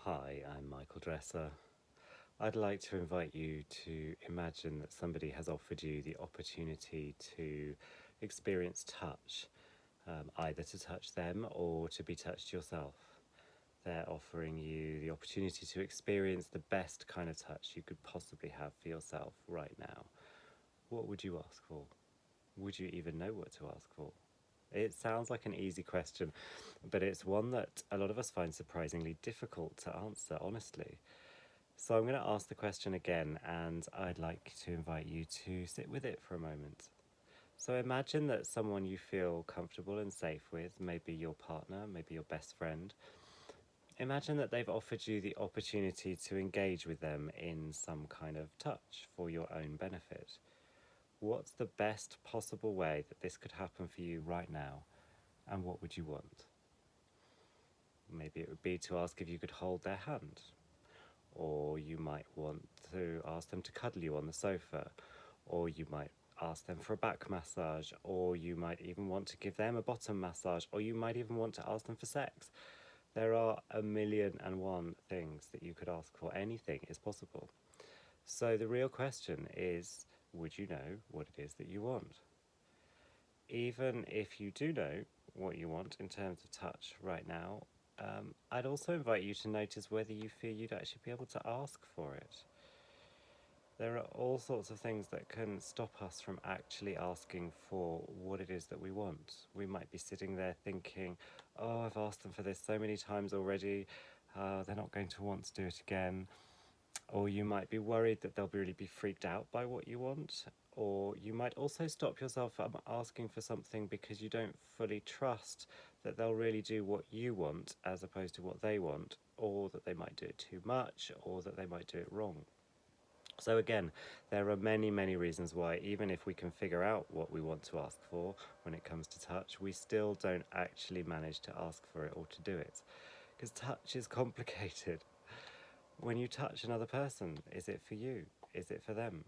Hi, I'm Michael Dresser. I'd like to invite you to imagine that somebody has offered you the opportunity to experience touch, either to touch them or to be touched yourself. They're offering you the opportunity to experience the best kind of touch you could possibly have for yourself right now. What would you ask for? Would you even know what to ask for? It sounds like an easy question, but it's one that a lot of us find surprisingly difficult to answer, honestly. So I'm going to ask the question again, and I'd like to invite you to sit with it for a moment. So imagine that someone you feel comfortable and safe with, maybe your partner, maybe your best friend, imagine that they've offered you the opportunity to engage with them in some kind of touch for your own benefit. What's the best possible way that this could happen for you right now, and what would you want? Maybe it would be to ask if you could hold their hand, or you might want to ask them to cuddle you on the sofa, or you might ask them for a back massage, or you might even want to give them a bottom massage, or you might even want to ask them for sex. There are a million and one things that you could ask for. Anything is possible. So the real question is, would you know what it is that you want? Even if you do know what you want in terms of touch right now, I'd also invite you to notice whether you feel you'd actually be able to ask for it. There are all sorts of things that can stop us from actually asking for what it is that we want. We might be sitting there thinking, oh, I've asked them for this so many times already, they're not going to want to do it again. Or you might be worried that they'll really be freaked out by what you want. Or you might also stop yourself from asking for something because you don't fully trust that they'll really do what you want as opposed to what they want, or that they might do it too much, or that they might do it wrong. So again, there are many, many reasons why, even if we can figure out what we want to ask for when it comes to touch, we still don't actually manage to ask for it or to do it. Because touch is complicated. When you touch another person, is it for you? Is it for them?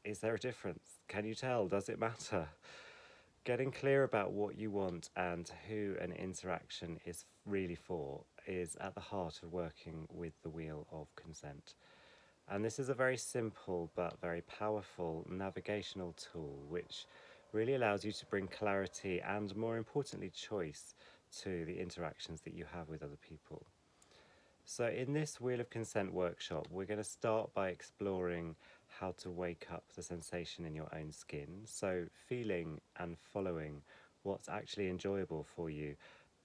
Is there a difference? Can you tell? Does it matter? Getting clear about what you want and who an interaction is really for is at the heart of working with the wheel of consent. And this is a very simple but very powerful navigational tool which really allows you to bring clarity and, more importantly, choice to the interactions that you have with other people. So in this Wheel of Consent workshop, we're going to start by exploring how to wake up the sensation in your own skin. So feeling and following what's actually enjoyable for you,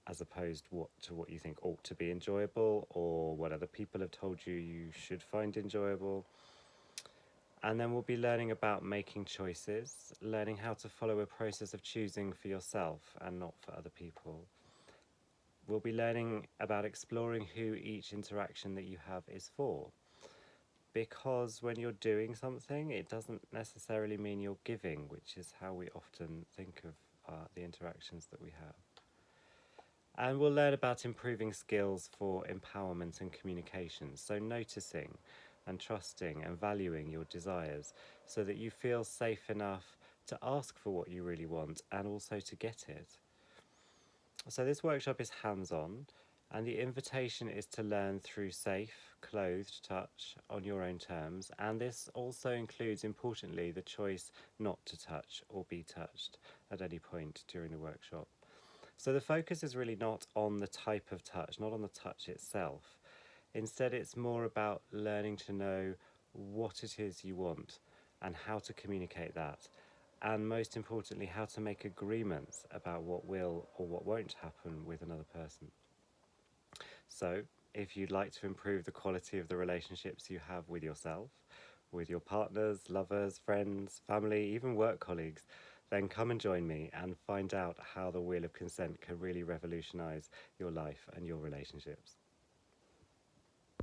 as opposed to what you think ought to be enjoyable, or what other people have told you you should find enjoyable. And then we'll be learning about making choices, learning how to follow a process of choosing for yourself and not for other people. We'll be learning about exploring who each interaction that you have is for. Because when you're doing something, it doesn't necessarily mean you're giving, which is how we often think of the interactions that we have. And we'll learn about improving skills for empowerment and communication. So noticing and trusting and valuing your desires so that you feel safe enough to ask for what you really want and also to get it. So this workshop is hands-on, and the invitation is to learn through safe, clothed touch on your own terms, and this also includes, importantly, the choice not to touch or be touched at any point during the workshop. So the focus is really not on the type of touch, not on the touch itself. Instead, it's more about learning to know what it is you want and how to communicate that, and most importantly, how to make agreements about what will or what won't happen with another person. So, if you'd like to improve the quality of the relationships you have with yourself, with your partners, lovers, friends, family, even work colleagues, then come and join me and find out how the Wheel of Consent can really revolutionise your life and your relationships.